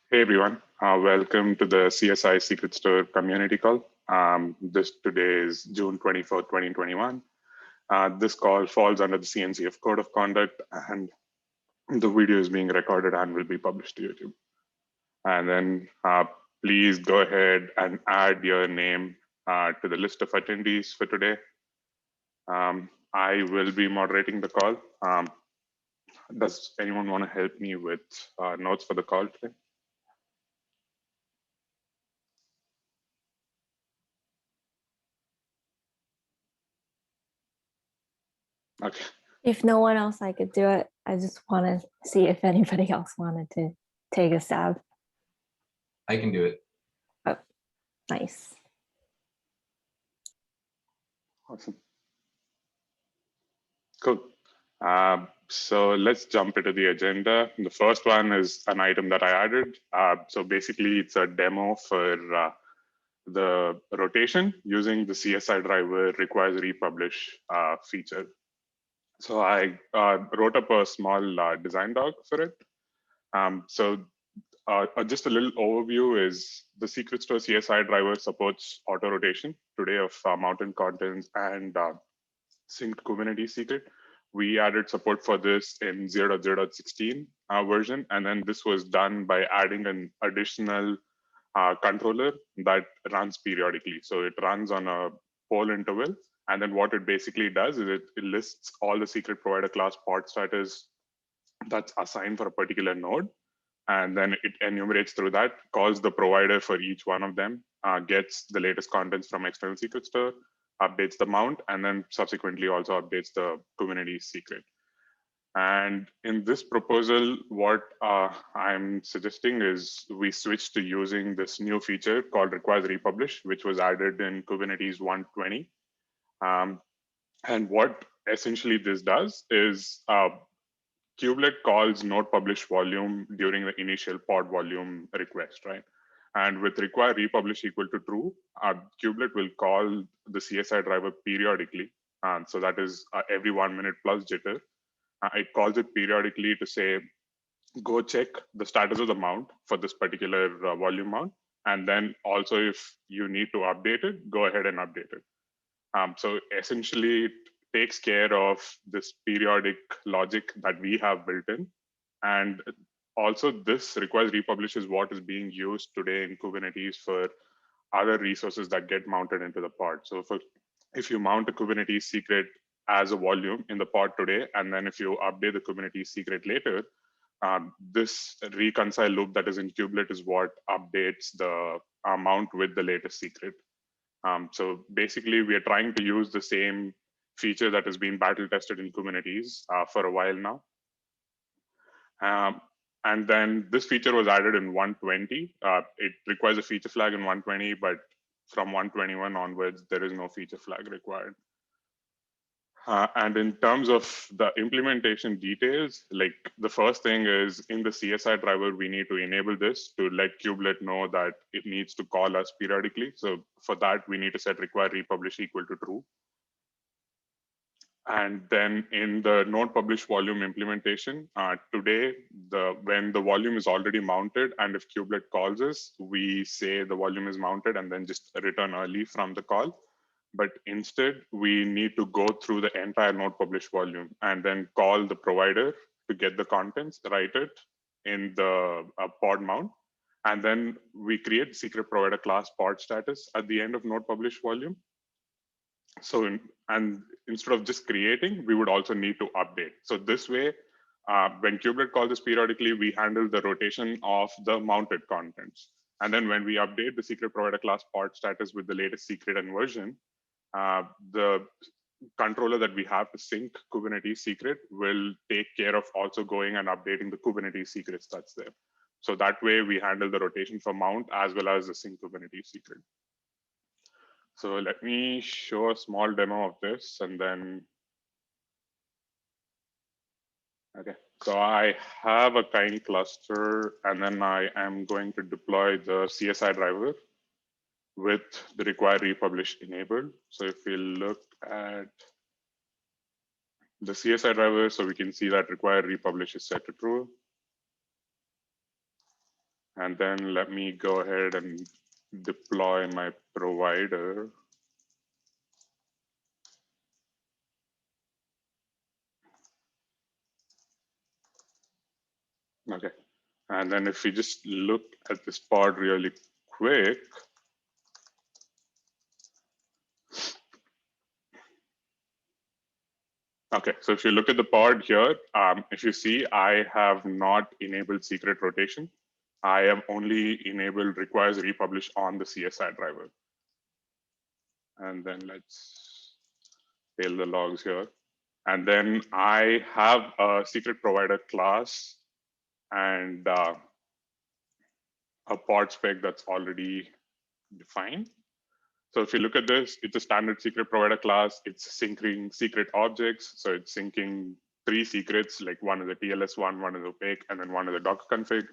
Hey everyone, welcome to the CSI Secret Store community call. This today is June 24th, 2021. This call falls under the CNCF Code of Conduct, and the video is being recorded and will be published to YouTube. And then please go ahead and add your name to the list of attendees for today. I will be moderating the call. Does anyone want to help me with notes for the call today? Okay. If no one else, I could do it. I just want to see if anybody else wanted to take a stab. I can do it. Oh, nice. Awesome. Cool. So let's jump into the agenda. The first one is an item that I added. So basically, it's a demo for the rotation using the CSI driver requires republish feature. So I wrote up a small design doc for it. Just a little overview is the Secret Store CSI driver supports auto rotation today of mountain contents and synced Kubernetes secret. We added support for this in 0.0.16 version, and then this was done by adding an additional controller that runs periodically. So it runs on a poll interval, and then what it basically does is it lists all the secret provider class pod status that's assigned for a particular node, and then it enumerates through that, calls the provider for each one of them, gets the latest contents from external secret store, updates the mount, and then subsequently also updates the Kubernetes secret. And in this proposal, what I'm suggesting is we switch to using this new feature called requires republish, which was added in Kubernetes 120. And what essentially this does is kubelet calls node publish volume during the initial pod volume request, right? And with require republish equal to true, kubelet will call the CSI driver periodically. So that is every 1 minute plus jitter. It calls it periodically to say, go check the status of the mount for this particular volume mount. And then also if you need to update it, go ahead and update it. So essentially it takes care of this periodic logic that we have built in. And also this requires republish is what is being used today in Kubernetes for other resources that get mounted into the pod. So if you mount a Kubernetes secret as a volume in the pod today, and then if you update the Kubernetes secret later, this reconcile loop that is in kubelet is what updates the mount with the latest secret. So basically, we are trying to use the same feature that has been battle tested in Kubernetes for a while now. And then this feature was added in 120. It requires a feature flag in 120, but from 121 onwards, there is no feature flag required. And in terms of the implementation details, like the first thing is in the CSI driver, we need to enable this to let kubelet know that it needs to call us periodically. So for that, we need to set require republish equal to true. And then in the node publish volume implementation, today, when the volume is already mounted, and if kubelet calls us, we say the volume is mounted and then just return early from the call. But instead, we need to go through the entire node publish volume and then call the provider to get the contents, write it in the pod mount. And then we create secret provider class pod status at the end of node publish volume. So, and instead of just creating, we would also need to update. So this way, when kubelet calls us periodically, we handle the rotation of the mounted contents. And then when we update the secret provider class pod status with the latest secret and version, the controller that we have to sync Kubernetes secret will take care of also going and updating the Kubernetes secrets that's there. So that way we handle the rotation for mount as well as the sync Kubernetes secret. So let me show a small demo of this and then, okay. So I have a kind cluster and then I am going to deploy the CSI driver with the require republish enabled. So if we look at the CSI driver, so we can see that require republish is set to true. And then let me go ahead and deploy my provider. Okay. And then if we just look at this pod really quick, okay, so if you look at the pod here, if you see, I have not enabled secret rotation. I have only enabled requires republish on the CSI driver. And then let's tail the logs here. And then I have a secret provider class and a pod spec that's already defined. So if you look at this, it's a standard secret provider class. It's syncing secret objects. So it's syncing 3 secrets, like one is a TLS one is opaque, and then one is a Docker config.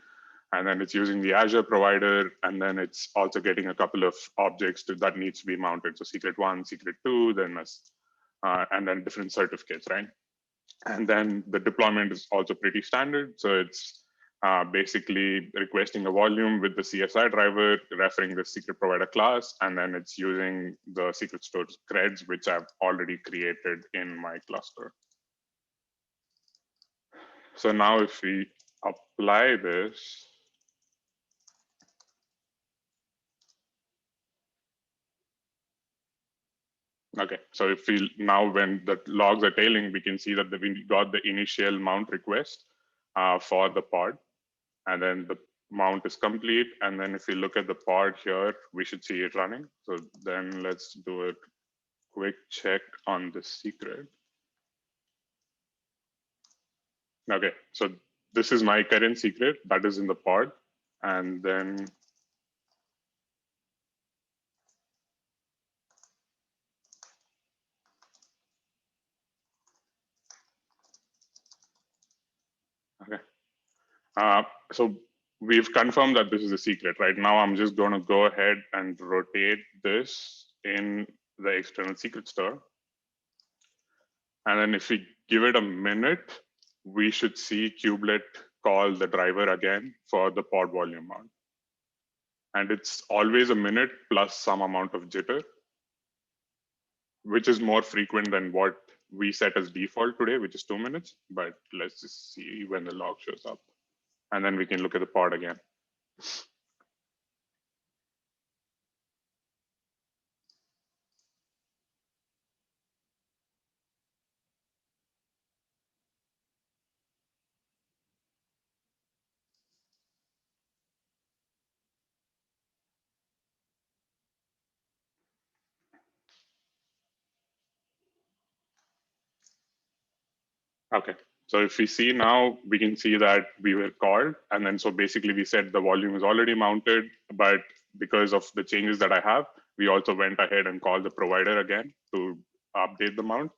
And then it's using the Azure provider. And then it's also getting a couple of objects that needs to be mounted. So secret 1, secret 2, then and then different certificates, right? And then the deployment is also pretty standard. So it's basically requesting a volume with the CSI driver, referring the secret provider class, and then it's using the secret store creds, which I've already created in my cluster. So now if we apply this, okay, so if we now when the logs are tailing, we can see that we got the initial mount request for the pod. And then the mount is complete. And then if we look at the pod here, we should see it running. So then let's do a quick check on the secret. Okay, so this is my current secret that is in the pod. And then okay. So we've confirmed that this is a secret. Right now, I'm just going to go ahead and rotate this in the external secret store. And then if we give it a minute, we should see kubelet call the driver again for the pod volume mount. And it's always a minute plus some amount of jitter, which is more frequent than what we set as default today, which is 2 minutes. But let's just see when the log shows up. And then we can look at the pod again. Okay, so if we see now, we can see that we were called. And then so basically we said the volume is already mounted, but because of the changes that I have, we also went ahead and called the provider again to update the mount.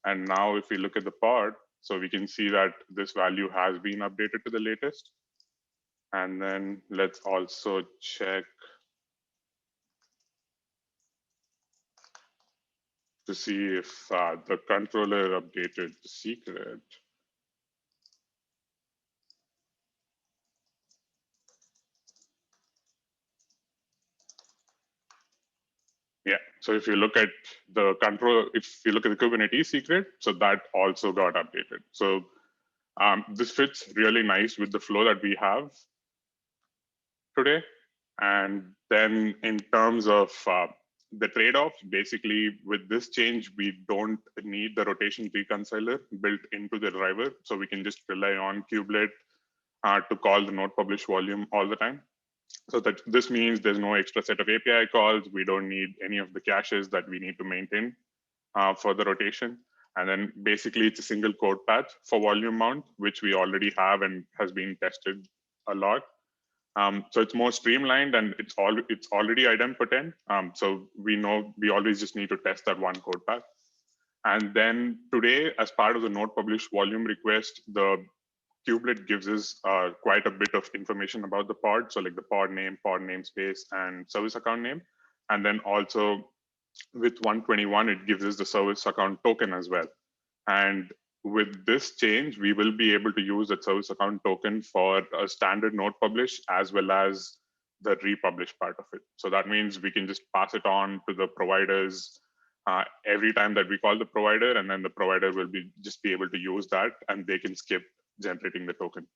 And now if we look at the pod, so we can see that this value has been updated to the latest. And then let's also check to see if the controller updated the secret. Yeah, so if you look at the control, if you look at the Kubernetes secret, so that also got updated. So this fits really nice with the flow that we have today. And then in terms of the trade-offs, basically with this change, we don't need the rotation reconciler built into the driver. So we can just rely on kubelet to call the node publish volume all the time. So that this means there's no extra set of API calls. We don't need any of the caches that we need to maintain for the rotation. And then basically it's a single code path for volume mount, which we already have and has been tested a lot. So it's more streamlined and it's already idempotent. So we know we always just need to test that one code path. And then today, as part of the node publish volume request, the kubelet gives us quite a bit of information about the pod. So like the pod namespace, and service account name. And then also with 121, it gives us the service account token as well. And with this change, we will be able to use that service account token for a standard node publish as well as the republish part of it. So that means we can just pass it on to the providers every time that we call the provider, and then the provider will just be able to use that, and they can skip generating the token.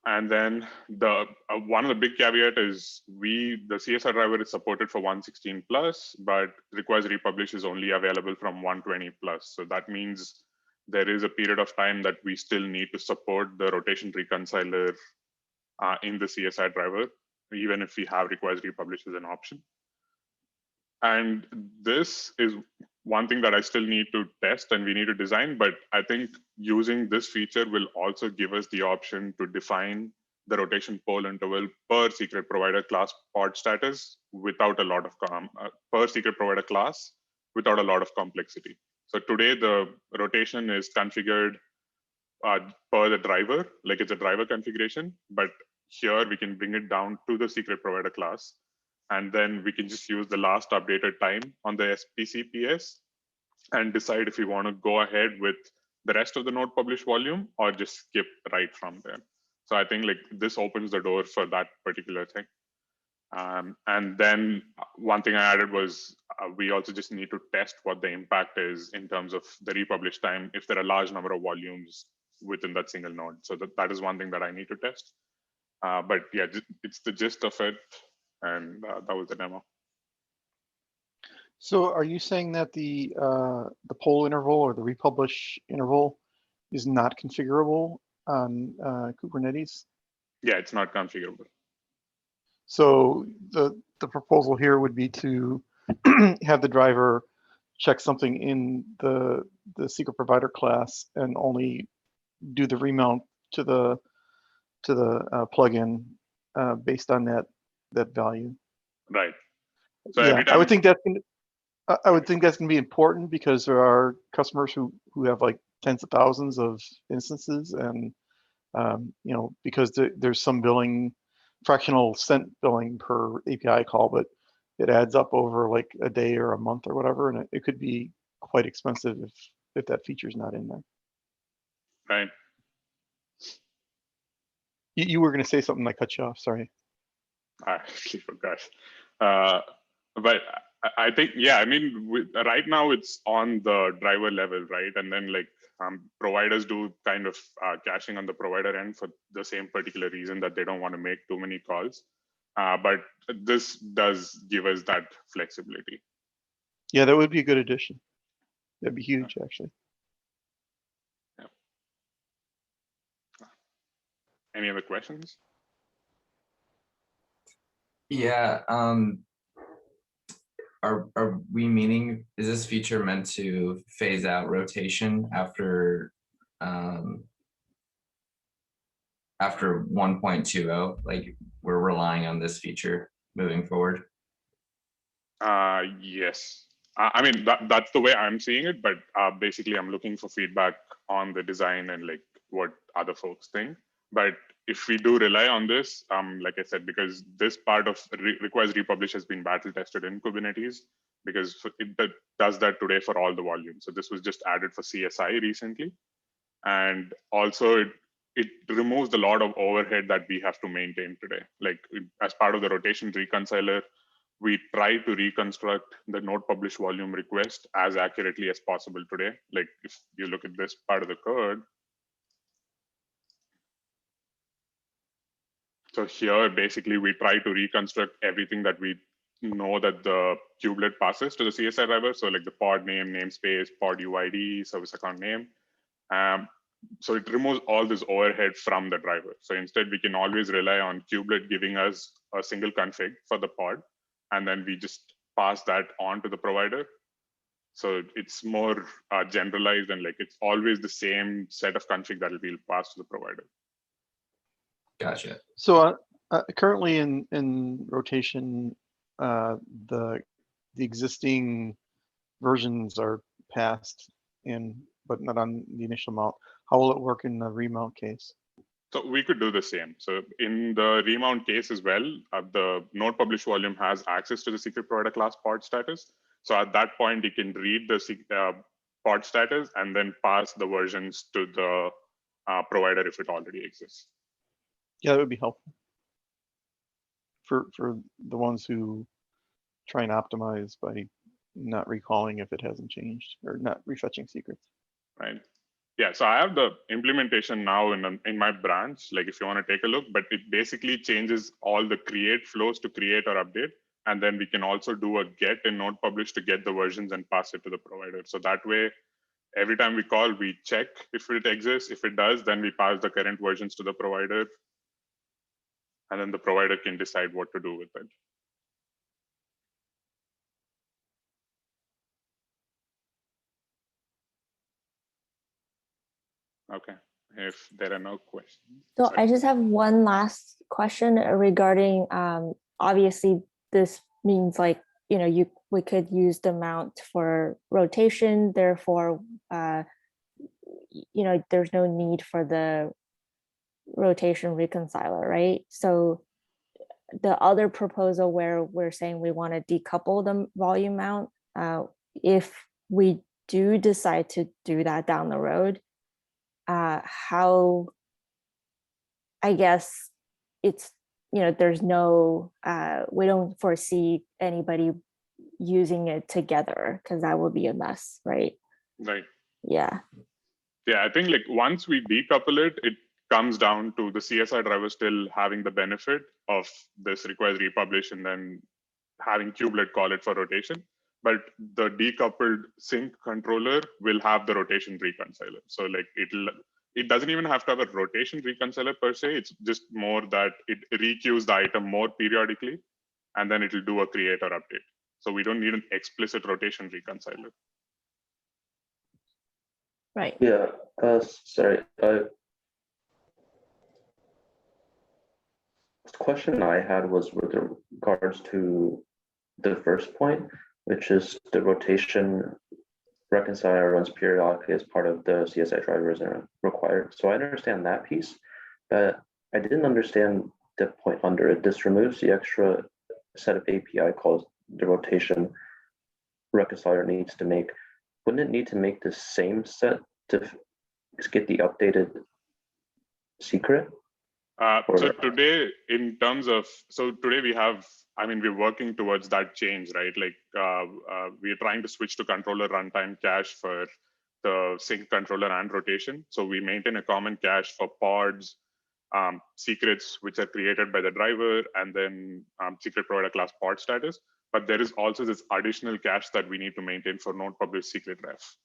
And then the one of the big caveat is the CSI driver is supported for 116 plus, but requires republish is only available from 120 plus. So that means there is a period of time that we still need to support the rotation reconciler in the CSI driver, even if we have requires republish as an option. And this is one thing that I still need to test and we need to design, but I think using this feature will also give us the option to define the rotation pole interval per secret provider class pod status without a lot of per secret provider class without a lot of complexity. So today the rotation is configured per the driver, like it's a driver configuration, but here we can bring it down to the secret provider class. And then we can just use the last updated time on the SPCPS and decide if we want to go ahead with the rest of the node publish volume or just skip right from there. So I think like this opens the door for that particular thing. And then one thing I added was we also just need to test what the impact is in terms of the republish time if there are a large number of volumes within that single node. So that is one thing that I need to test. But yeah, it's the gist of it. And that was the demo. So are you saying that the poll interval or the republish interval is not configurable on Kubernetes? Yeah, it's not configurable. So the proposal here would be to have the driver check something in the secret provider class and only do the remount to the plugin based on that value. Right. So yeah, every time I would think that's gonna be important because there are customers who have like tens of thousands of instances, and you know, because there's some billing, fractional cent billing per API call, but it adds up over like a day or a month or whatever, and it could be quite expensive if that feature is not in there. Right. You were going to say something, I cut you off. Sorry. I actually forgot. But I think, yeah, I mean, right now it's on the driver level, right? And then like providers do kind of caching on the provider end for the same particular reason that they don't want to make too many calls. But this does give us that flexibility. Yeah, that would be a good addition. That'd be huge, actually. Yeah. Any other questions? Yeah. Are we meaning, is this feature meant to phase out rotation after 1.20? Like we're relying on this feature moving forward? Yes. I mean, that's the way I'm seeing it, but basically I'm looking for feedback on the design and like what other folks think. But if we do rely on this, like I said, because this part of requires republish has been battle tested in Kubernetes, because it does that today for all the volumes. So this was just added for CSI recently. And also it removes a lot of overhead that we have to maintain today. Like as part of the rotation reconciler, we try to reconstruct the node publish volume request as accurately as possible today. Like if you look at this part of the code, so here, basically, we try to reconstruct everything that we know that the kubelet passes to the CSI driver. So like the pod name, namespace, pod UID, service account name. So it removes all this overhead from the driver. So instead, we can always rely on kubelet giving us a single config for the pod, and then we just pass that on to the provider. So it's more generalized, and like it's always the same set of config that will be passed to the provider. Gotcha. So currently in rotation, the existing versions are passed in, but not on the initial mount. How will it work in the remount case? So we could do the same. So in the remount case as well, the node publish volume has access to the secret provider class pod status. So at that point, you can read the pod status and then pass the versions to the provider if it already exists. Yeah, that would be helpful for the ones who try and optimize by not recalling if it hasn't changed or not refetching secrets. Right. Yeah, so I have the implementation now in my branch, like if you want to take a look, but it basically changes all the create flows to create or update. And then we can also do a get in node publish to get the versions and pass it to the provider. So that way, every time we call, we check if it exists. If it does, then we pass the current versions to the provider. And then the provider can decide what to do with it. Okay, if there are no questions. So Sorry. I just have one last question regarding, obviously this means like, we could use the mount for rotation, therefore, there's no need for the rotation reconciler, right? So the other proposal where we're saying we want to decouple the volume mount, if we do decide to do that down the road, how, I guess it's, there's no, we don't foresee anybody using it together because that would be a mess, right? Right. Yeah. Yeah, I think like once we decouple it, it comes down to the CSI driver still having the benefit of this requires republish and then having kubelet call it for rotation. But the decoupled sync controller will have the rotation reconciler. So like it doesn't even have to have a rotation reconciler per se. It's just more that it requeues the item more periodically, and then it'll do a create or update. So we don't need an explicit rotation reconciler. Right. Yeah, sorry. The question I had was with regards to the first point, which is the rotation reconciler runs periodically as part of the CSI drivers are required. So I understand that piece, but I didn't understand the point under it. This removes the extra set of API calls the rotation reconciler needs to make. Wouldn't it need to make the same set to get the updated secret? So today, in terms of, today we have, we're working towards that change, right? Like we're trying to switch to controller runtime cache for the sync controller and rotation. So we maintain a common cache for pods, secrets, which are created by the driver, and then secret provider class pod status. But there is also this additional cache that we need to maintain for node publish secret ref.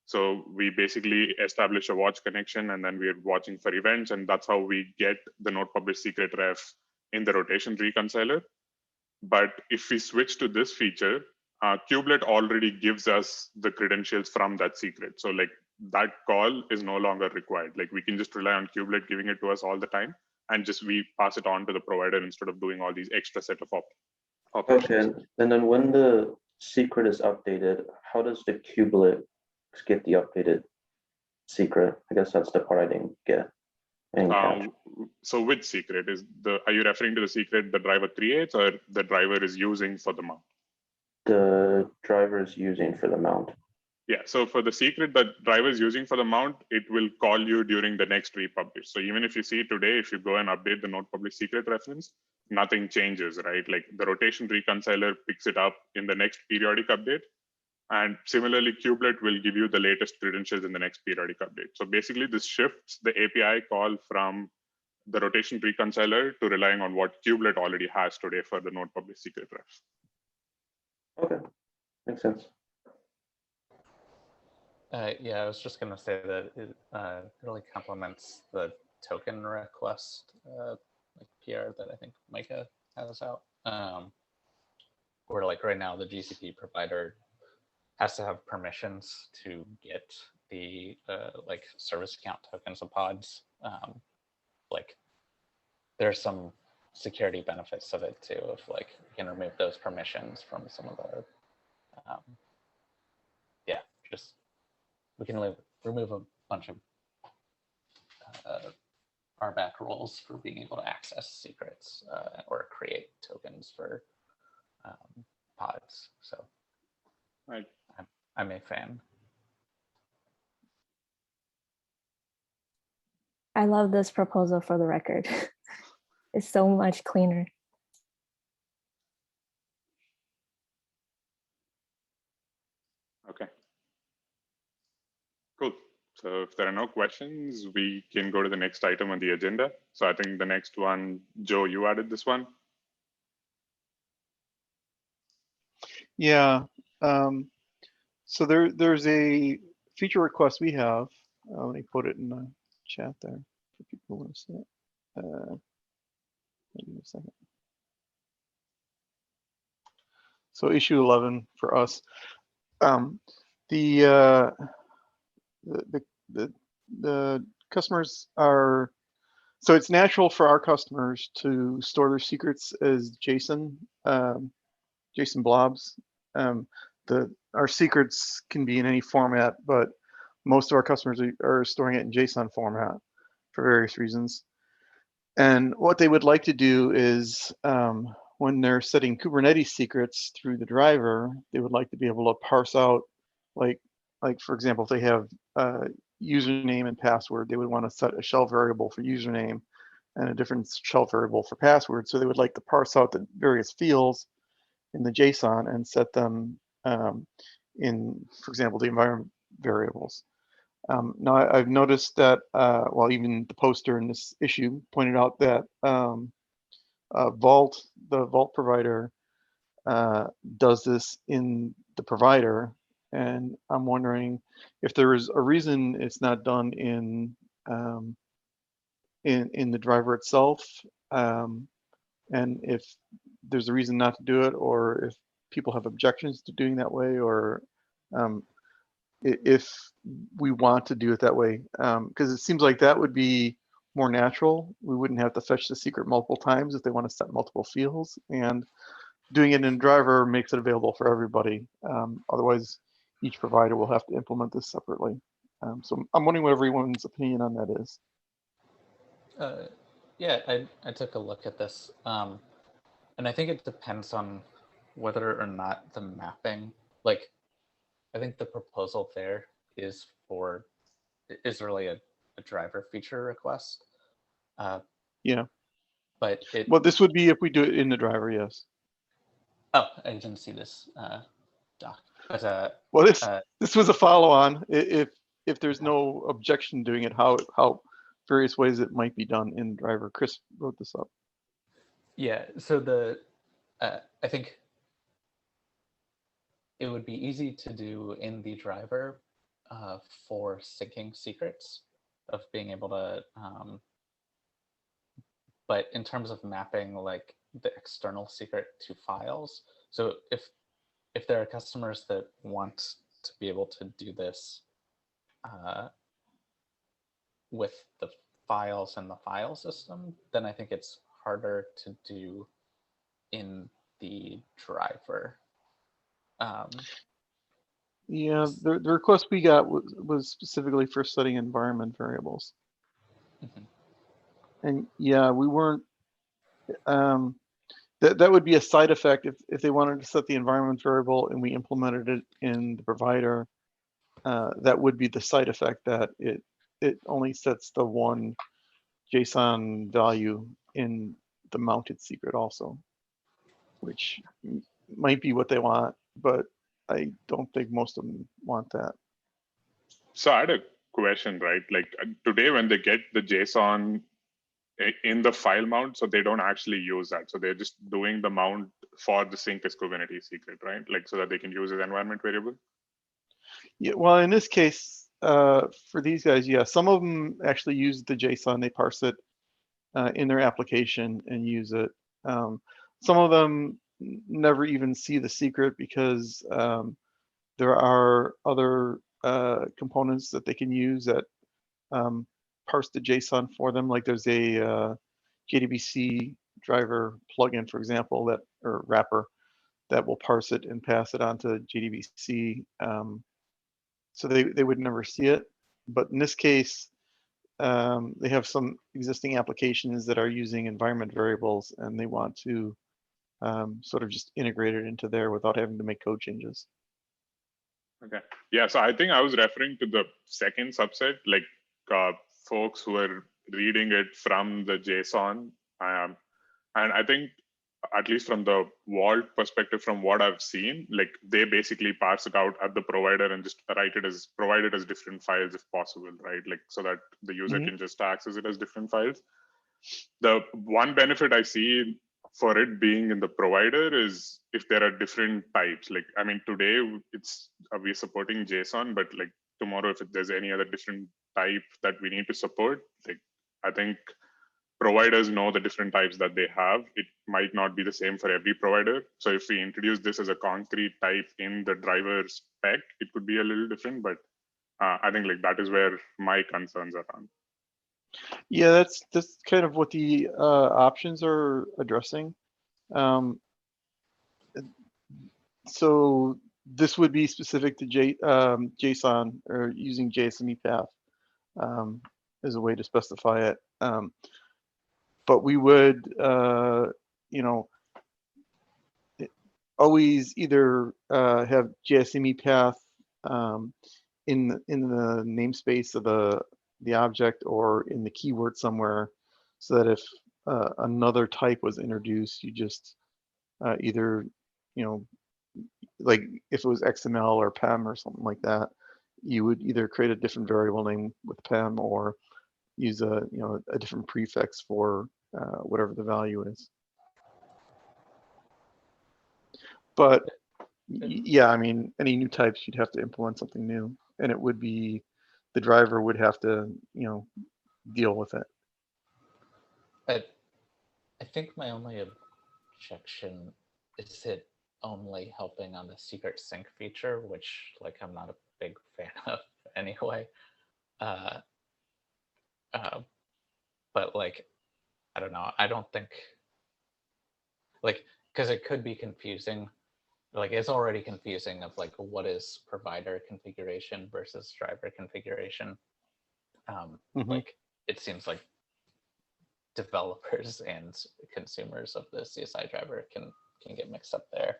So we basically establish a watch connection and then we're watching for events, and that's how we get the node publish secret ref in the rotation reconciler. But if we switch to this feature, kubelet already gives us the credentials from that secret. So like that call is no longer required. Like we can just rely on kubelet giving it to us all the time, and just we pass it on to the provider instead of doing all these extra set of operations. Okay, and then when the secret is updated, how does the kubelet get the updated secret? I guess that's the part I didn't get. So which secret are you referring to the secret the driver creates or the driver is using for the mount? The driver is using for the mount. Yeah, so for the secret that driver is using for the mount, it will call you during the next republish. So even if you see today, if you go and update the node publish secret reference, nothing changes, right? Like the rotation reconciler picks it up in the next periodic update. And similarly, kubelet will give you the latest credentials in the next periodic update. So basically this shifts the API call from the rotation reconciler to relying on what kubelet already has today for the node publish secret ref. Okay, makes sense. Yeah, I was just going to say that it really complements the token request like PR that I think Micah has out. Where like right now the GCP provider has to have permissions to get the like service account tokens of pods. Like there's some security benefits of it too, if like we can remove those permissions from some of the just we can remove a bunch of RBAC roles for being able to access secrets or create tokens for pods. So right. I'm a fan. I love this proposal for the record. It's so much cleaner. Okay. Cool. So if there are no questions, we can go to the next item on the agenda. So I think the next one, Joe, you added this one. Yeah. So there's a feature request we have. Let me put it in the chat there for people who want to see it. Maybe a second. So issue 11 for us. The customers are, so it's natural for our customers to store their secrets as JSON, JSON blobs. Our secrets can be in any format, but most of our customers are storing it in JSON format for various reasons. And what they would like to do is when they're setting Kubernetes secrets through the driver, they would like to be able to parse out, like for example, if they have username and password, they would want to set a shell variable for username and a different shell variable for password. So they would like to parse out the various fields in the JSON and set them in, for example, the environment variables. Now I've noticed that, well, even the poster in this issue pointed out that Vault, the Vault provider, does this in the provider, and I'm wondering if there is a reason it's not done in the driver itself, and if there's a reason not to do it, or if people have objections to doing that way, or if we want to do it that way, because it seems like that would be more natural. We wouldn't have to fetch the secret multiple times if they want to set multiple fields, and doing it in driver makes it available for everybody. Otherwise, each provider will have to implement this separately. So I'm wondering what everyone's opinion on that is. Yeah, I took a look at this, and I think it depends on whether or not the mapping, like, I think the proposal there is really a driver feature request. Yeah. But it. Well, this would be if we do it in the driver, yes. Oh, I didn't see this doc. But well, this was a follow-on. If there's no objection doing it, how various ways it might be done in driver. Chris wrote this up. Yeah. So I think it would be easy to do in the driver for syncing secrets, of being able to, but in terms of mapping like the external secret to files. So if there are customers that want to be able to do this with the files and the file system, then I think it's harder to do in the driver. Yeah, the request we got was specifically for setting environment variables. And yeah, we weren't, that would be a side effect if they wanted to set the environment variable and we implemented it in the provider. That would be the side effect, that it only sets the one JSON value in the mounted secret also, which might be what they want, but I don't think most of them want that. So I had a question, right? Like today when they get the JSON in the file mount, so they don't actually use that. So they're just doing the mount for the sync as Kubernetes secret, right? Like so that they can use as environment variable. Yeah, well, in this case, for these guys, yeah, some of them actually use the JSON. They parse it in their application and use it. Some of them never even see the secret because there are other components that they can use that parse the JSON for them. Like there's a JDBC driver plugin, for example, that, or wrapper, that will parse it and pass it on to JDBC. So they would never see it. But in this case, they have some existing applications that are using environment variables, and they want to sort of just integrate it into there without having to make code changes. Okay. Yeah. So I think I was referring to the second subset, like folks who are reading it from the JSON. And I think, at least from the Vault perspective, from what I've seen, like they basically parse it out at the provider and just provide it as different files if possible, right? Like so that the user can just access it as different files. The one benefit I see for it being in the provider is if there are different types. Like, I mean, today we're supporting JSON, but like tomorrow, if there's any other different type that we need to support, like I think providers know the different types that they have. It might not be the same for every provider. So if we introduce this as a concrete type in the driver spec, it could be a little different, but I think like that is where my concerns are on. Yeah, that's kind of what the options are addressing. So this would be specific to JSON or using JSME path as a way to specify it. But we would, you know, always either have JSME path in the namespace of the object or in the keyword somewhere, so that if another type was introduced, you just either, you know, like if it was XML or PEM or something like that, you would either create a different variable name with PEM or use a different prefix for whatever the value is. But yeah, I mean, any new types, you'd have to implement something new, and it would be, the driver would have to, you know, deal with it. I think my only objection is it only helping on the secret sync feature, which like I'm not a big fan of anyway. But like, I don't know. I don't think like, because it could be confusing. Like it's already confusing of like what is provider configuration versus driver configuration. Like it seems like developers and consumers of the CSI driver can get mixed up there.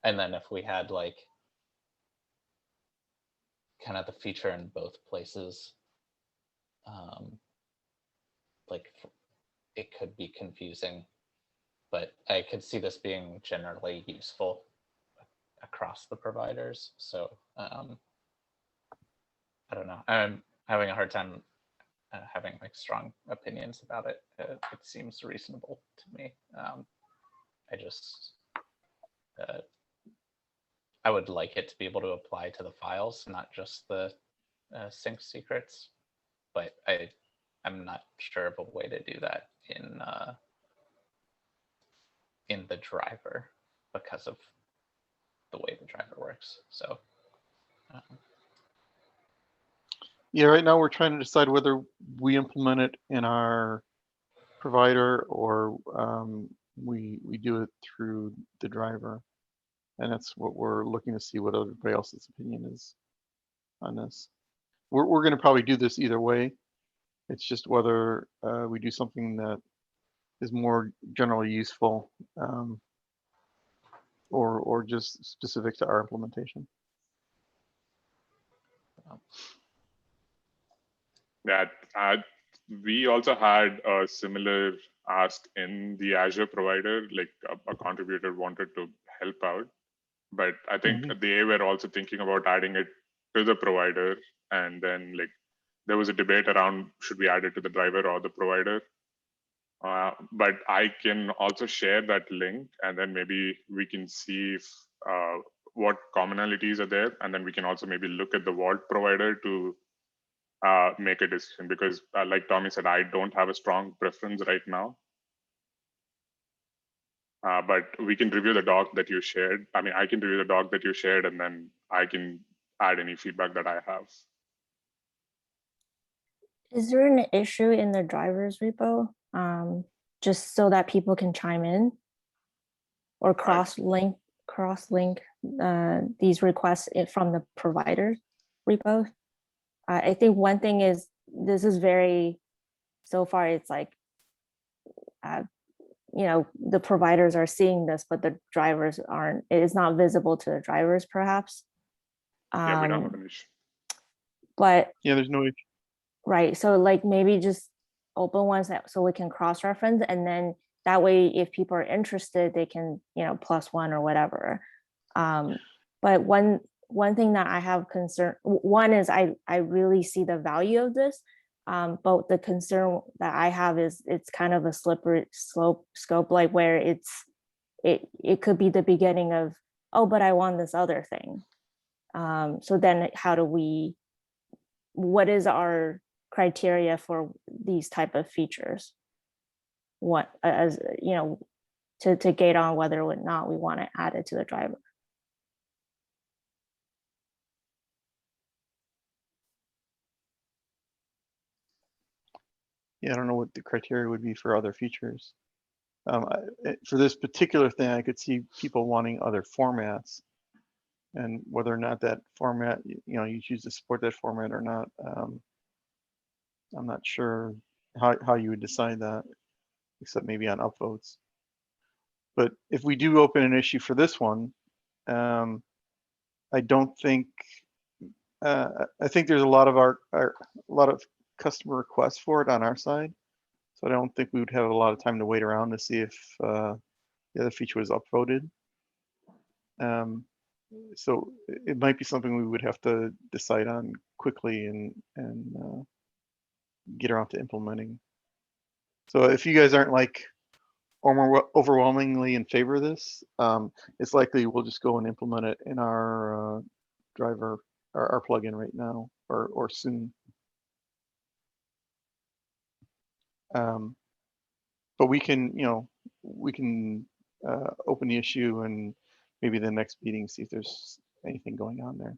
And then if we had like kind of the feature in both places, like it could be confusing, but I could see this being generally useful across the providers. So I don't know. I'm having a hard time having like strong opinions about it. It seems reasonable to me. I just I would like it to be able to apply to the files, not just the sync secrets. But I'm not sure of a way to do that in the driver because of the way the driver works. So yeah, right now we're trying to decide whether we implement it in our provider or we do it through the driver, and that's what we're looking to see what everybody else's opinion is on this. We're going to probably do this either way. It's just whether we do something that is more generally useful or just specific to our implementation. Yeah, we also had a similar ask in the Azure provider, like a contributor wanted to help out, but I think they were also thinking about adding it to the provider, and then like there was a debate around should we add it to the driver or the provider. But I can also share that link, and then maybe we can see if, what commonalities are there, and then we can also maybe look at the Vault provider to make a decision, because like Tommy said, I don't have a strong preference right now. But we can review the doc that you shared. I mean, I can review the doc that you shared, and then I can add any feedback that I have. Is there an issue in the driver's repo? Just so that people can chime in or cross-link these requests from the provider repo? I think one thing is, this is very, so far it's like, you know, the providers are seeing this, but the drivers aren't. It is not visible to the drivers, perhaps. Yeah, we don't have an issue. But yeah, there's no issue. right, so like maybe just open ones so we can cross-reference, and then that way if people are interested, they can, +1 or whatever. But one thing that I have concern, one is I really see the value of this, but the concern that I have is it's kind of a slippery scope, like where it could be the beginning of, oh, but I want this other thing. So then what is our criteria for these type of features? What, as to gauge on whether or not we want to add it to the driver. Yeah, I don't know what the criteria would be for other features. For this particular thing, I could see people wanting other formats, and whether or not that format, you choose to support that format or not. I'm not sure how you would decide that, except maybe on upvotes. But if we do open an issue for this one, I don't think, I think there's a lot of a lot of customer requests for it on our side. So I don't think we would have a lot of time to wait around to see if the other feature was upvoted. So it might be something we would have to decide on quickly and get around to implementing. So if you guys aren't like overwhelmingly in favor of this, it's likely we'll just go and implement it in our driver, our plugin right now or soon. But we can, open the issue and maybe the next meeting, see if there's anything going on there.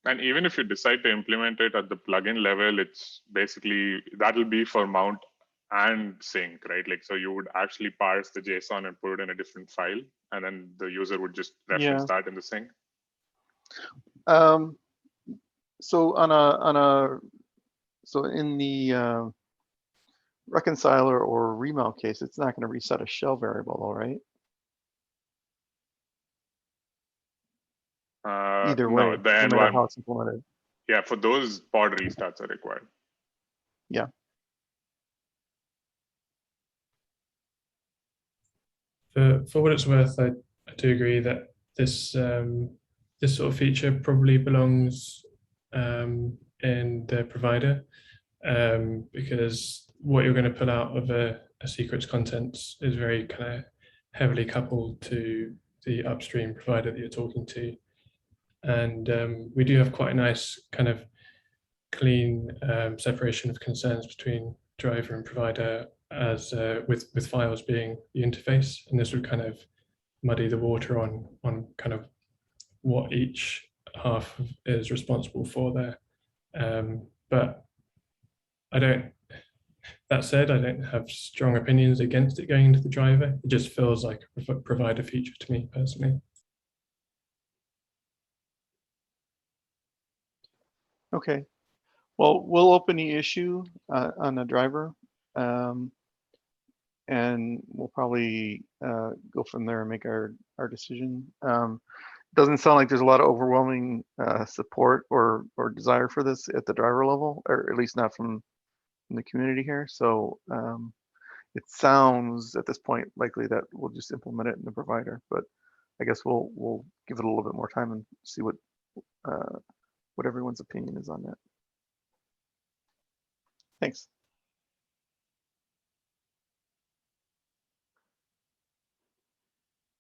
And even if you decide to implement it at the plugin level, it's basically, that'll be for mount and sync, right? Like, so you would actually parse the JSON and put it in a different file, and then the user would just reference that in the sync. So so in the reconciler or remount case, it's not going to reset a shell variable, all right? Either way, no, the no matter how it's implemented. Yeah, for those pod restarts are required. Yeah. For what it's worth, I do agree that this this sort of feature probably belongs in the provider, because what you're going to pull out of a secret's contents is very kind of heavily coupled to the upstream provider that you're talking to. And we do have quite a nice kind of clean separation of concerns between driver and provider, as with files being the interface, and this would kind of muddy the water on kind of what each half is responsible for there. But that said, I don't have strong opinions against it going into the driver. It just feels like a provider feature to me personally. Okay. Well, we'll open the issue on the driver, and we'll probably go from there and make our decision. Doesn't sound like there's a lot of overwhelming support or desire for this at the driver level, or at least not from the community here. So it sounds at this point likely that we'll just implement it in the provider, but I guess we'll give it a little bit more time and see what everyone's opinion is on that. Thanks.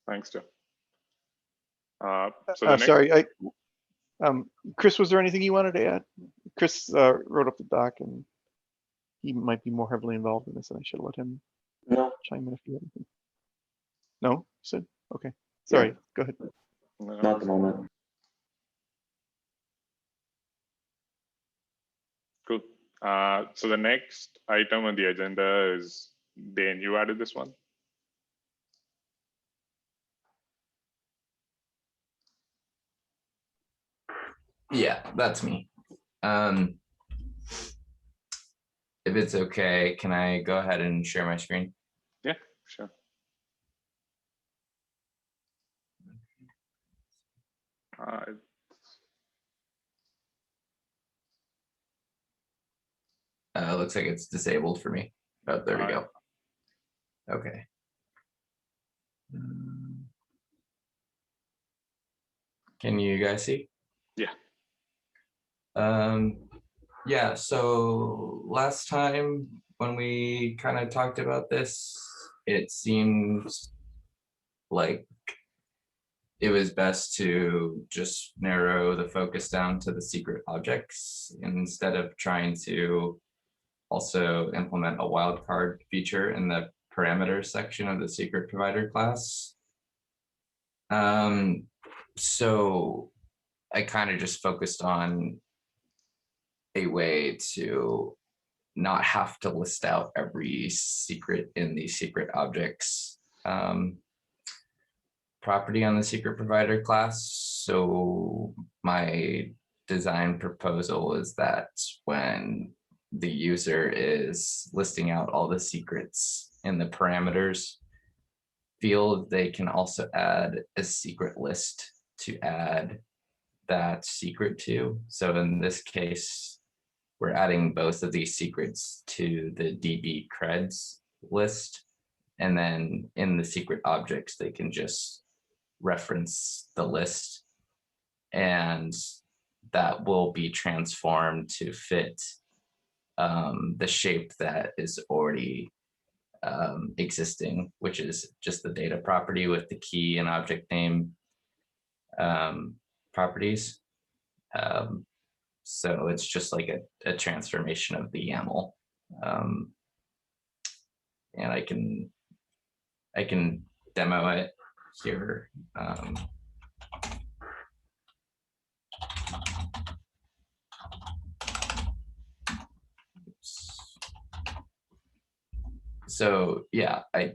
Thanks, Joe. So the next, sorry, Chris, was there anything you wanted to add? Chris wrote up the doc, and he might be more heavily involved in this, and I should let him chime in if you have anything. No, you said? Okay. Sorry, Yeah. go ahead. Not at the moment. cool. So the next item on the agenda is, Dane, you added this one? Yeah, that's me. If it's okay, can I go ahead and share my screen? Yeah, sure. Looks like it's disabled for me. Oh, there we go. Okay. Can you guys see? Yeah. Yeah, so last time when we kind of talked about this, it seems like it was best to just narrow the focus down to the secret objects instead of trying to also implement a wildcard feature in the parameters section of the secret provider class. So I kind of just focused on a way to not have to list out every secret in the secret objects property on the secret provider class. So my design proposal is that when the user is listing out all the secrets in the parameters field, they can also add a secret list to add that secret to. So in this case, we're adding both of these secrets to the DB creds list. And then in the secret objects, they can just reference the list, and that will be transformed to fit the shape that is already existing, which is just the data property with the key and object name properties. So it's just like a transformation of the YAML. And I can demo it here. So yeah, I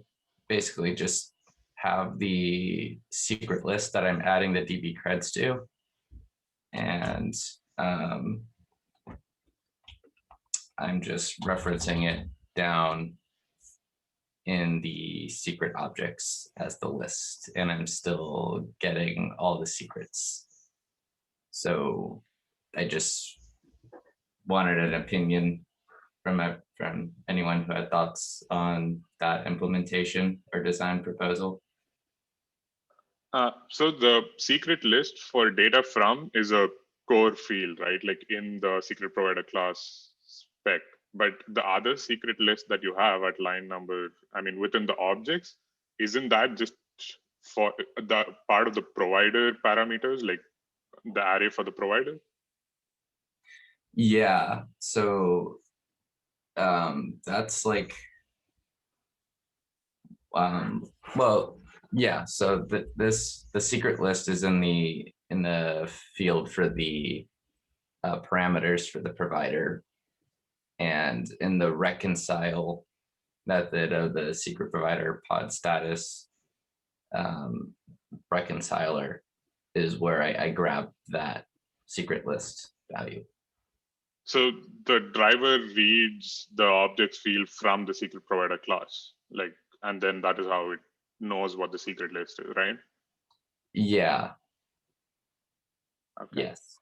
basically just have the secret list that I'm adding the DB creds to. And I'm just referencing it down in the secret objects as the list, and I'm still getting all the secrets. So I just wanted an opinion from anyone who had thoughts on that implementation or design proposal. So the secret list for data from is a core field, right? Like in the secret provider class spec. But the other secret list that you have at line number, I mean, within the objects, isn't that just for the part of the provider parameters, like the array for the provider? Yeah, so that's like, well, yeah, so the secret list is in the field for the parameters for the provider, and in the reconcile method of the secret provider pod status reconciler is where I grab that secret list value. So the driver reads the objects field from the secret provider class, like, and then that is how it knows what the secret list is, right? Yeah. Okay. Yes.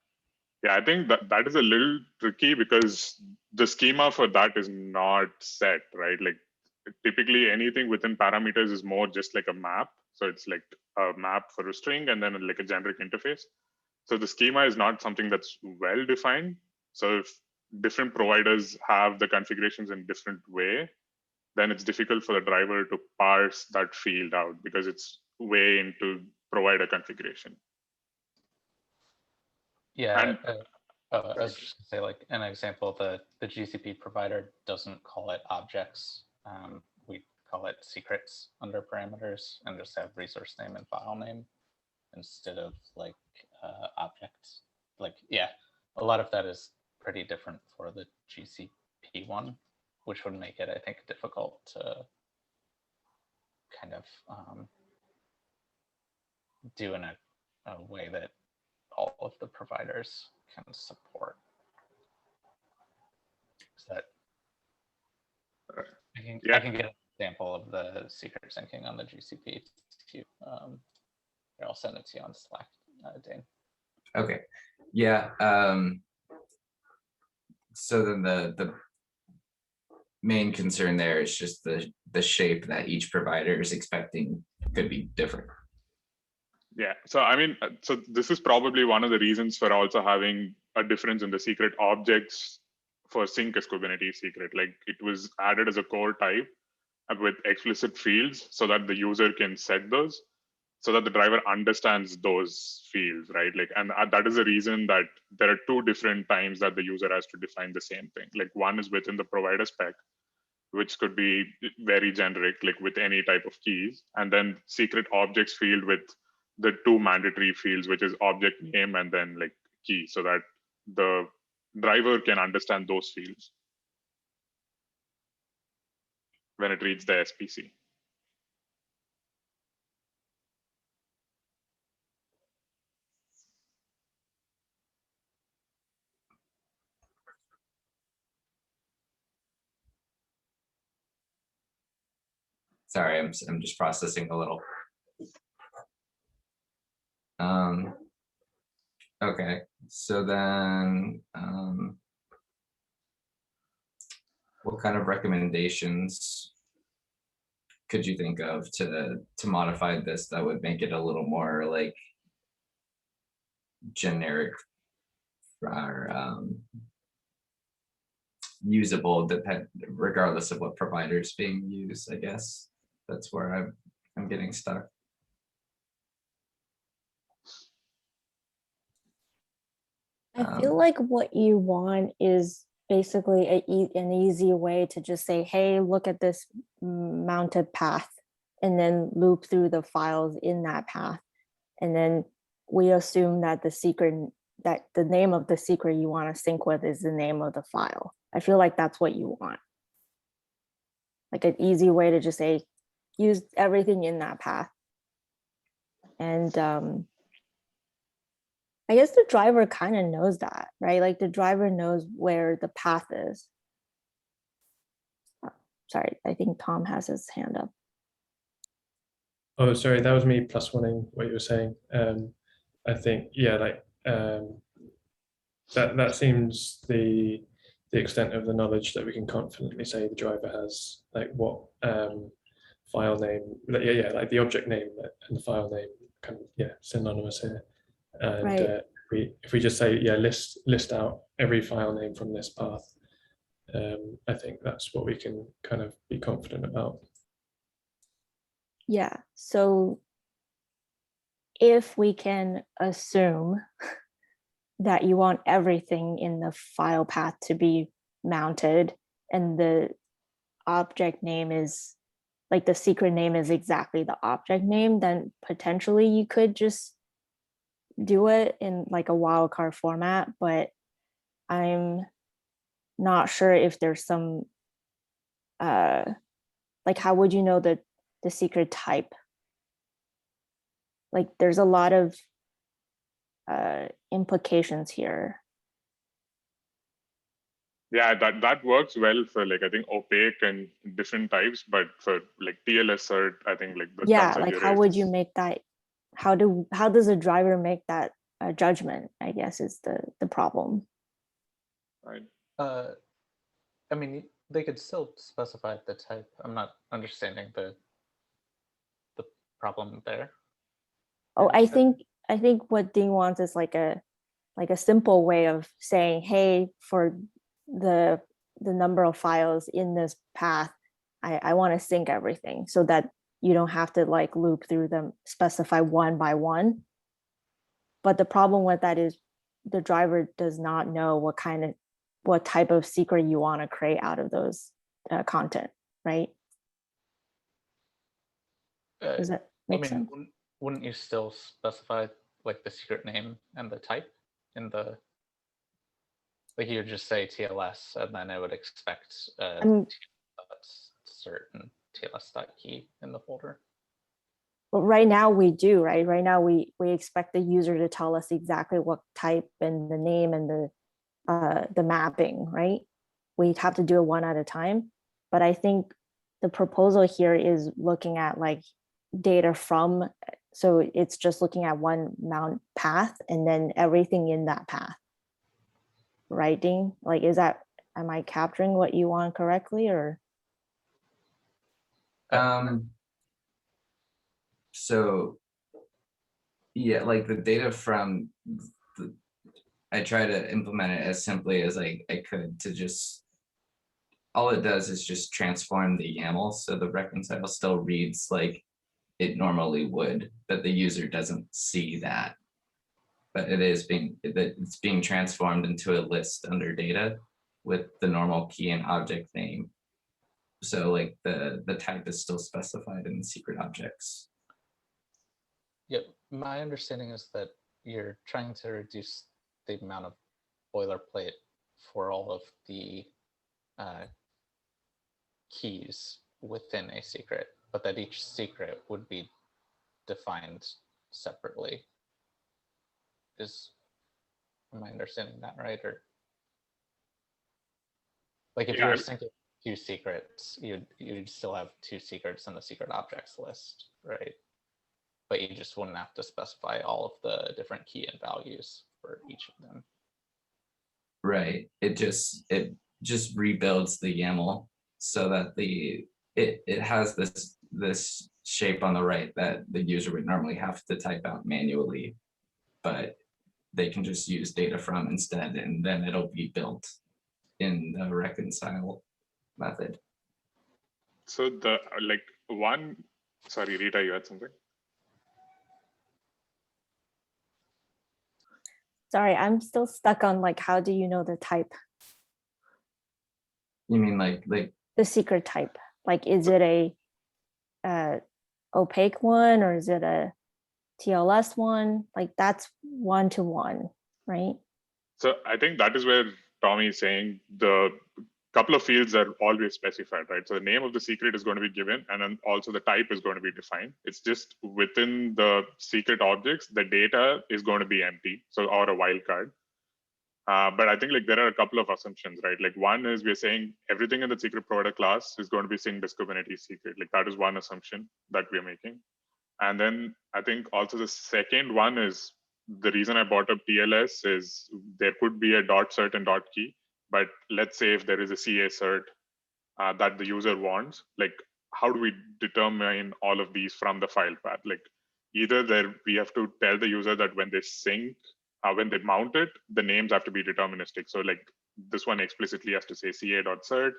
Yeah, I think that is a little tricky because the schema for that is not set, right? Like typically anything within parameters is more just like a map. So it's like a map for a string and then like a generic interface. So the schema is not something that's well defined. So if different providers have the configurations in different way, then it's difficult for the driver to parse that field out because it's way into provider configuration. Yeah, And I was just gonna say, like an example, the GCP provider doesn't call it objects. We call it secrets under parameters and just have resource name and file name instead of like objects. Like, yeah, a lot of that is pretty different for the GCP one, which would make it, I think, difficult to kind of do in a way that all of the providers can support. So that I can get an example of the secret syncing on the GCP too. I'll send it to you on Slack, Dane. Okay. Yeah. So then main concern there is just the shape that each provider is expecting could be different. Yeah, so I mean, so this is probably one of the reasons for also having a difference in the secret objects for sync as Kubernetes secret. Like it was added as a core type with explicit fields so that the user can set those, so that the driver understands those fields, right? Like, and that is the reason that there are two different times that the user has to define the same thing. Like one is within the provider spec, which could be very generic, like with any type of keys, and then secret objects field with the two mandatory fields, which is object name and then like key, so that the driver can understand those fields when it reads the SPC. Sorry, I'm just processing a little. Okay, so then what kind of recommendations could you think of to modify this that would make it a little more like generic or usable, regardless of what provider is being used? I guess that's where I'm getting stuck. I feel like what you want is basically an easy way to just say, hey, look at this mounted path, and then loop through the files in that path. And then we assume that the name of the secret you want to sync with is the name of the file. I feel like that's what you want. Like an easy way to just say, use everything in that path. And I guess the driver kind of knows that, right? Like the driver knows where the path is. Oh, sorry, I think Tom has his hand up. Oh, sorry, that was me plus oneing what you were saying. I think, yeah, like that seems the extent of the knowledge that we can confidently say the driver has, like what file name, yeah, like the object name and the file name kind of, yeah, synonymous here. And right. if we just say, yeah, list out every file name from this path, I think that's what we can kind of be confident about. Yeah, so if we can assume that you want everything in the file path to be mounted and the object name is like the secret name is exactly the object name, then potentially you could just do it in like a wildcard format, but I'm not sure if there's some like how would you know the secret type? Like there's a lot of implications here. Yeah, that works well for like I think opaque and different types, but for like TLS cert, I think like the Yeah, concern like you how raised would you is- make that? How does a driver make that judgment? I guess is the problem. right? I mean, they could still specify the type. I'm not understanding the problem there. Oh, I think what Ding wants is like a simple way of saying, hey, for the number of files in this path, I want to sync everything so that you don't have to like loop through them, specify one by one. But the problem with that is the driver does not know what type of secret you want to create out of those content, right? Does that make sense? Wouldn't you still specify like the secret name and the type in the, like you would just say TLS and then it would expect certain TLS.key in the folder? But right now we do, right? Right now we expect the user to tell us exactly what type and the name and the mapping, right? We have to do it one at a time. But I think the proposal here is looking at like data from, so it's just looking at one mount path and then everything in that path. Right, Dean? Like, is that am I capturing what you want correctly, or? So yeah, like the data from I try to implement it as simply as I could to just, all it does is just transform the YAML. So the reconcile still reads like it normally would, but the user doesn't see that. But it's being transformed into a list under data with the normal key and object name. So like the type is still specified in the secret objects. Yeah, my understanding is that you're trying to reduce the amount of boilerplate for all of the keys within a secret, but that each secret would be defined separately. Am I understanding that right? Or like if you were syncing two secrets, you'd still have two secrets in the secret objects list, right? But you just wouldn't have to specify all of the different key and values for each of them. Right. It just rebuilds the YAML so that it has this shape on the right that the user would normally have to type out manually, but they can just use data from instead, and then it'll be built in the reconcile method. So sorry, Rita, you had something? Sorry, I'm still stuck on like, how do you know the type? You mean like the secret type? Like, is it a opaque one, or is it a TLS one? Like, that's 1-to-1, right? So I think that is where Tommy is saying the couple of fields are always specified, right? So the name of the secret is going to be given, and then also the type is going to be defined. It's just within the secret objects, the data is going to be empty, so, or a wildcard. But I think like there are a couple of assumptions, right? Like one is we're saying everything in the secret provider class is going to be synced as Kubernetes secret. Like that is one assumption that we're making. And then I think also the second one is, the reason I brought up TLS is there could be a .cert and .key, but let's say if there is a CA cert that the user wants, like how do we determine all of these from the file path? Like either we have to tell the user that when they sync, when they mount it, the names have to be deterministic. So like this one explicitly has to say ca.cert,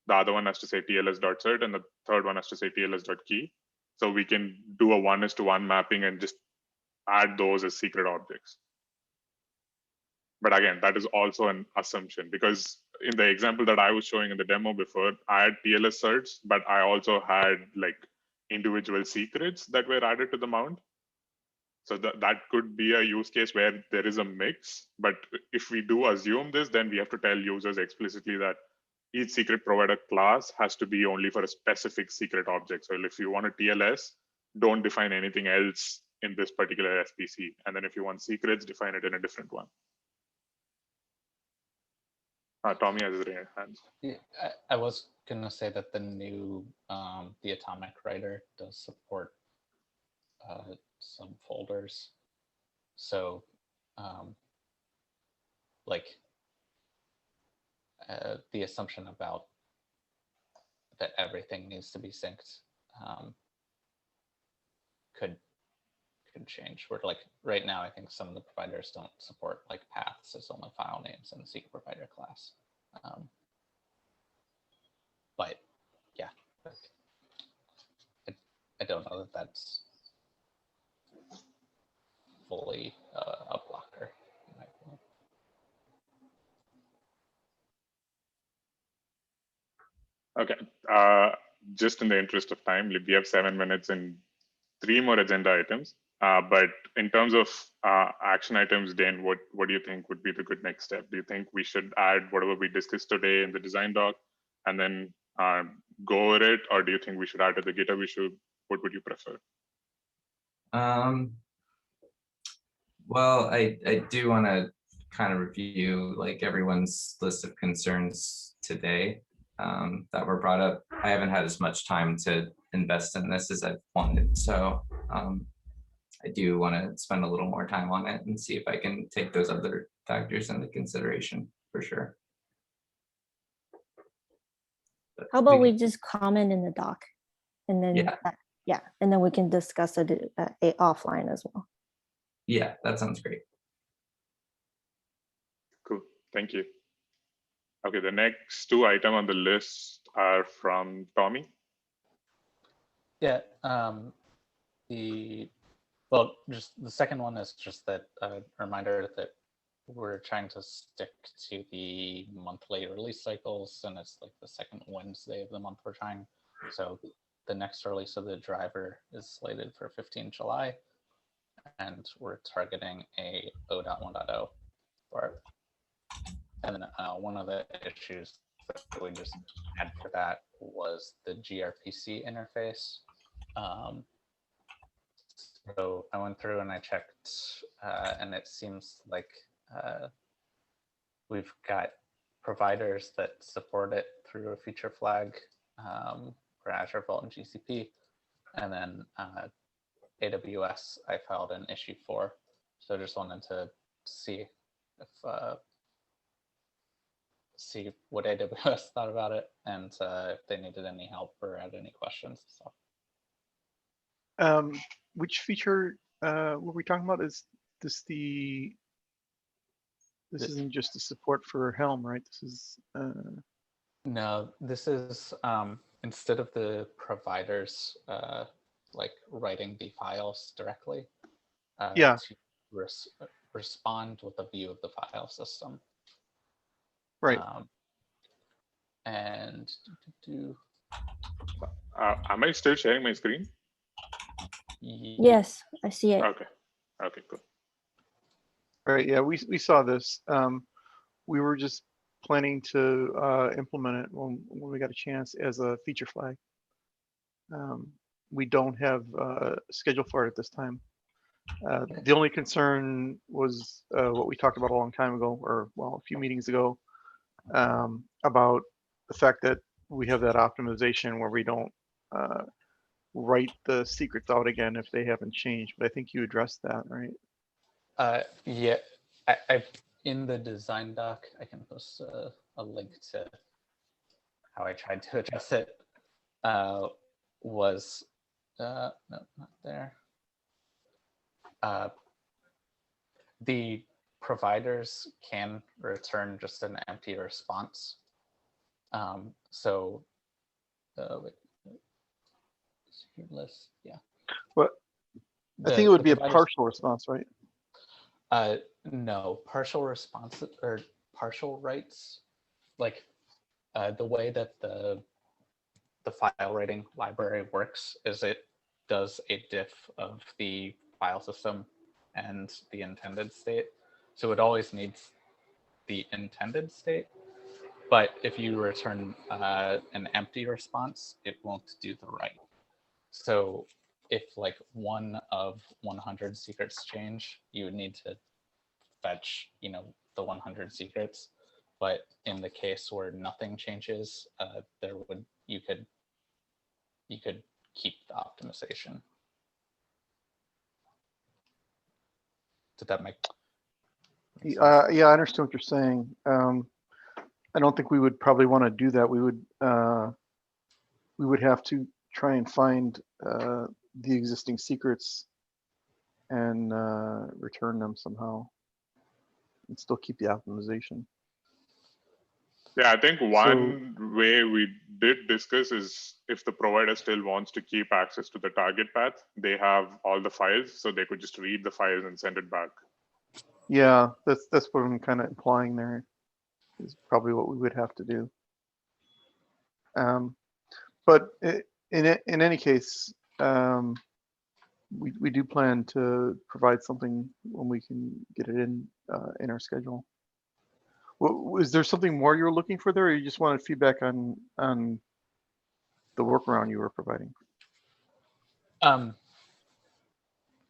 the other one has to say tls.cert, and the third one has to say tls.key. So we can do a 1:1 mapping and just add those as secret objects. But again, that is also an assumption, because in the example that I was showing in the demo before, I had TLS certs, but I also had like individual secrets that were added to the mount. So that could be a use case where there is a mix. But if we do assume this, then we have to tell users explicitly that each secret provider class has to be only for a specific secret object. So if you want a TLS, don't define anything else in this particular SPC. And then if you want secrets, define it in a different one. Tommy has his hands. Yeah, I was gonna say that the new the atomic writer does support some folders. So like the assumption about that everything needs to be synced could change. Where like right now, I think some of the providers don't support like paths as only file names in the secret provider class. But yeah, I don't know that that's fully a blocker, in my opinion. Okay, just in the interest of time, we have 7 minutes and 3 more agenda items. But in terms of action items, Dan, what do you think would be the good next step? Do you think we should add whatever we discussed today in the design doc and then go over it? Or do you think we should add to the GitHub issue? What would you prefer? Well, I do want to kind of review like everyone's list of concerns today that were brought up. I haven't had as much time to invest in this as I've wanted. So I do want to spend a little more time on it and see if I can take those other factors into consideration for sure. How about we just comment in the doc, and then Yeah. yeah, and then we can discuss it offline as well. Yeah, that sounds great. Cool. Thank you. Okay, the next two items on the list are from Tommy. Yeah. Well, just the second one is just that reminder that we're trying to stick to the monthly release cycles, and it's like the second Wednesday of the month we're trying. So the next release of the driver is slated for 15 July, and we're targeting a 0.1.0 for it. And then one of the issues that we just had for that was the gRPC interface. So I went through and I checked, and it seems like we've got providers that support it through a feature flag for Azure Vault and GCP, and then AWS I filed an issue for. So just wanted to see if see what AWS thought about it, and if they needed any help or had any questions. So. Which feature were we talking about? Is this this isn't just the support for Helm, right? This is No, this is instead of the providers like writing the files directly, yeah, to respond with a view of the file system. right. And Am I still sharing my screen? Yes, I see it. Okay. Okay, cool. Right. Yeah, we saw this. We were just planning to implement it when we got a chance as a feature flag. We don't have a schedule for it at this time. The only concern was what we talked about a long time ago, or well, a few meetings ago, about the fact that we have that optimization where we don't write the secrets out again if they haven't changed. But I think you addressed that, right? Yeah, I've in the design doc, I can post a link to how I tried to address it. Was no, not there. The providers can return just an empty response. So list, yeah. But I think it would be a partial response, right? No, partial response or partial writes, like the way that the file writing library works is it does a diff of the file system and the intended state. So it always needs the intended state. But if you return an empty response, it won't do the write. So if like one of 100 secrets change, you would need to fetch, the 100 secrets. But in the case where nothing changes, you could keep the optimization. Did that make sense? Yeah, I understand what you're saying. I don't think we would probably want to do that. We would have to try and find the existing secrets and return them somehow and still keep the optimization. Yeah, I think one way we did discuss is if the provider still wants to keep access to the target path, they have all the files, so they could just read the files and send it back. Yeah, that's what I'm kind of implying there. Is probably what we would have to do. But in any case, we do plan to provide something when we can get it in our schedule. Was there something more you were looking for there, or you just wanted feedback on the workaround you were providing?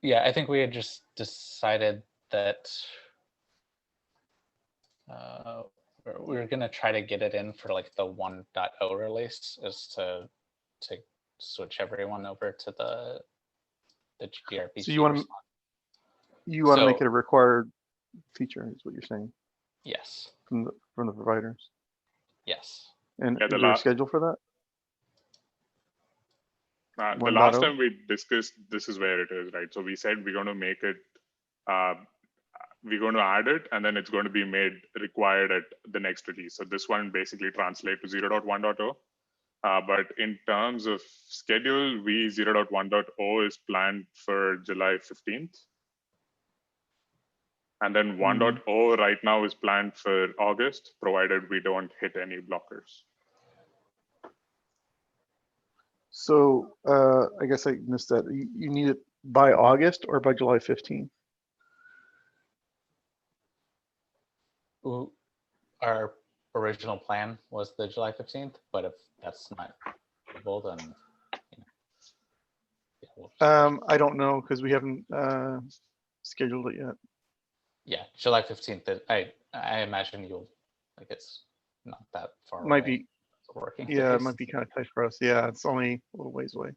Yeah, I think we had just decided that we were going to try to get it in for like the 1.0 release, is to switch everyone over to the gRPC. So you want to make it a required feature, is what you're saying? Yes. From the providers. Yes. And Yeah, is there a schedule for that? the last 1.0? time we discussed, this is where it is, right? So we said we're going to make it, we're going to add it, and then it's going to be made required at the next release. So this one basically translates to 0.1.0. But in terms of schedule, 0.1.0 is planned for July 15th. And then 1.0 right now is planned for August, provided we don't hit any blockers. So I guess I missed that. You need it by August or by July 15th? Our original plan was the July 15th, but if that's not possible, then you know, yeah, we'll just I don't know because we haven't scheduled it yet. yeah, July 15th. I imagine you'll like it's not that far Might away. be, Working yeah, it days. might be kind of tight for us. Yeah, it's only a little ways away.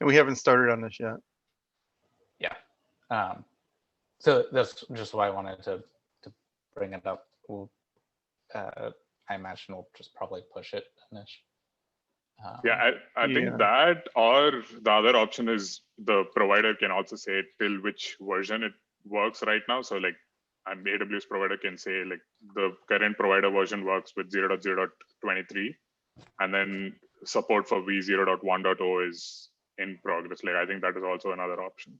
And we haven't started on this yet. Yeah. So that's just why I wanted to bring it up. I imagine we'll just probably push it finish. Yeah, I Yeah. think that, or the other option is the provider can also say till which version it works right now. So like an AWS provider can say like the current provider version works with 0.0.23, and then support for v0.1.0 is in progress. Like I think that is also another option.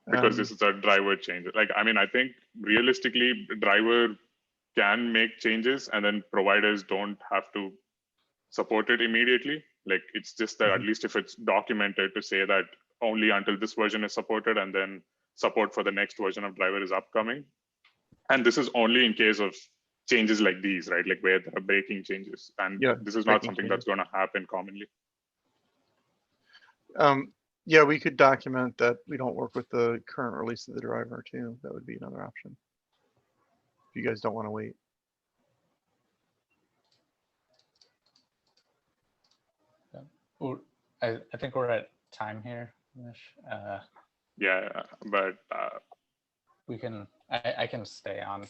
Because this is a driver change. Like, I mean, I think realistically, driver can make changes and then providers don't have to support it immediately. Like, it's just that at least if it's documented to say that only until this version is supported and then support for the next version of driver is upcoming. And this is only in case of changes like these, right? Like where there are breaking changes. And Yeah, this is not breaking something changes. that's going to happen commonly. Yeah, we could document that we don't work with the current release of the driver too. That would be another option. If you guys don't want to wait. I think we're at time here, Nish. Yeah, but We can. I can stay on.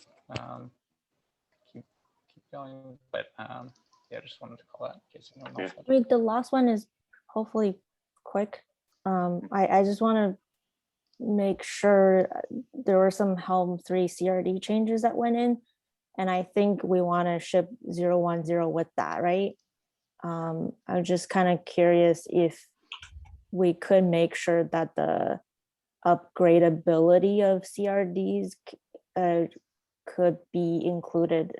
Keep going, but yeah, I just wanted to call that in case anyone else. I mean, the last one is hopefully quick. I just want to make sure there were some Helm 3 CRD changes that went in, and I think we want to ship 0.1.0 with that, right? I'm just kind of curious if we could make sure that the upgradability of CRDs could be included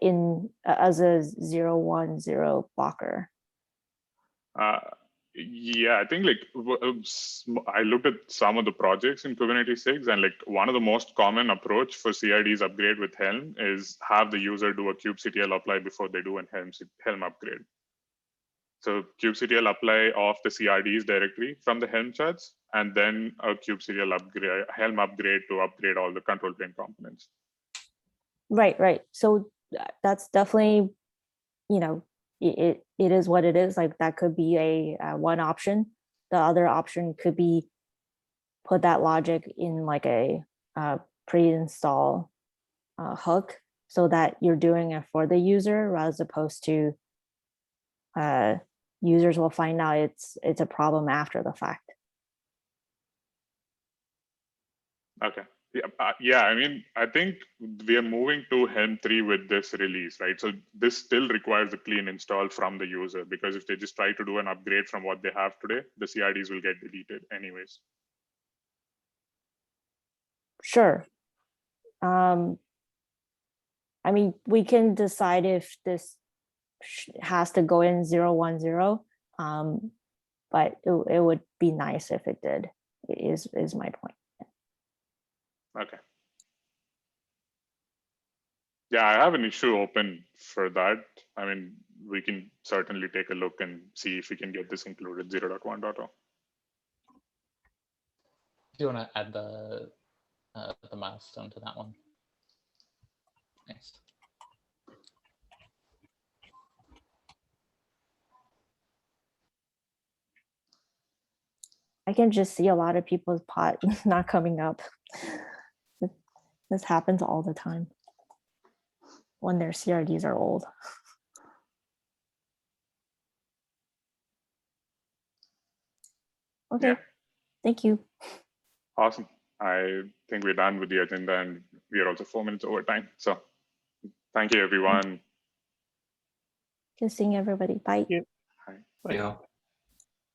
in as a 0.1.0 blocker. Yeah, I think like I looked at some of the projects in Kubernetes 6, and like one of the most common approach for CRDs upgrade with Helm is have the user do a kubectl apply before they do an Helm upgrade. So kubectl apply of the CRDs directly from the Helm charts, and then a kubectl upgrade, Helm upgrade to upgrade all the control plane components. Right. So that's definitely, you know, it is what it is. Like that could be a one option. The other option could be put that logic in like a pre-install hook so that you're doing it for the user as opposed to users will find out it's a problem after the fact. Okay. Yeah, I mean, I think we are moving to Helm 3 with this release, right? So this still requires a clean install from the user, because if they just try to do an upgrade from what they have today, the CRDs will get deleted anyways. Sure. I mean, we can decide if this has to go in 0.1.0, but it would be nice if it did, is my point. Okay. Yeah, I have an issue open for that. I mean, we can certainly take a look and see if we can get this included 0.1.0. Do you want to add the milestone to that one? Nice. I can just see a lot of people's pot not coming up. This happens all the time when their CRDs are old. Okay, Yeah. thank you. Awesome. I think we're done with the agenda, and we are also 4 minutes over time. So thank you, everyone. Good seeing everybody. Bye. Yeah. Hi. Bye. Yeah.